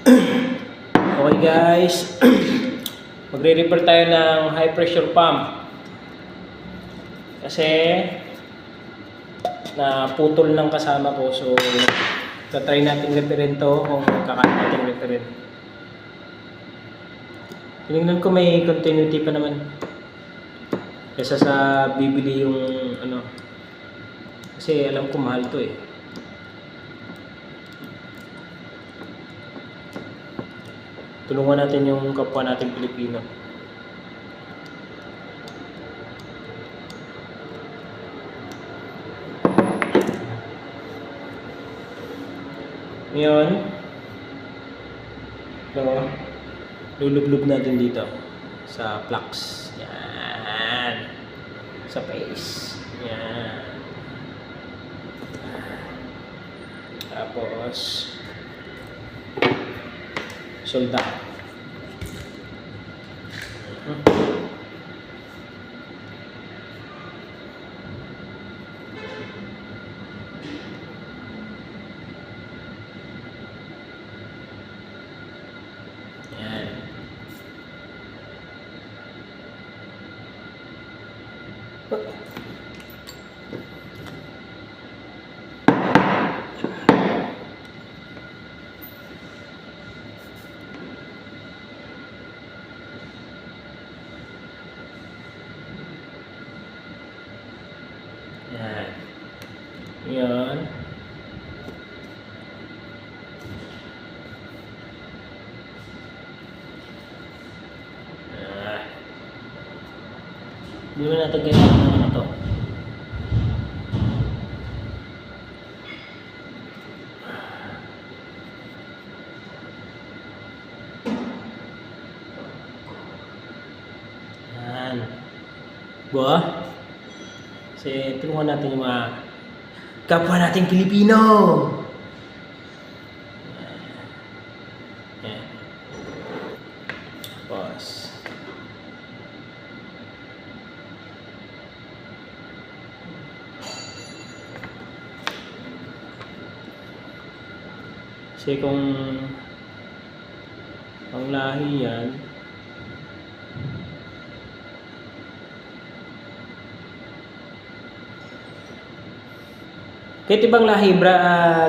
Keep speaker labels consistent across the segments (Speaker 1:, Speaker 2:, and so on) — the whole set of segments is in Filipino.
Speaker 1: Okay guys, magre-repair tayo ng high pressure pump kasi naputol ng kasama ko, so try natin reparin to kung kakaya natin reparin. Tinignan ko may continuity pa naman kaysa sa bibili yung ano, kasi alam ko mahal to eh. Tulungan natin yung kapwa nating Pilipino. Ngayon, ito, lulublog natin dito sa flux. Yan. Sa face. Yan. Tapos, solda. Yan. Yan. Yan. Hindi mo natin kailangan ng ano to. Yan. Buha. Kasi tulungan natin yung mga kapwa nating Pilipino. Yan. Tapos. Kasi kung ang lahi yan, kahit ibang lahi,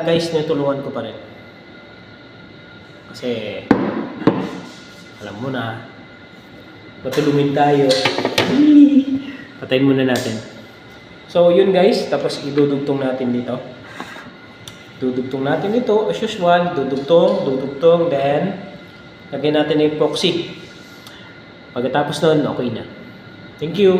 Speaker 1: guys, tulungan ko pa rin. Kasi, alam mo na, matulungin tayo. Patayin muna natin. So, yun guys, tapos idudugtong natin dito. Dudugtong natin ito, as usual, dudugtong, then, lagyan natin ng epoxy. Pagkatapos nun, okay na. Thank you!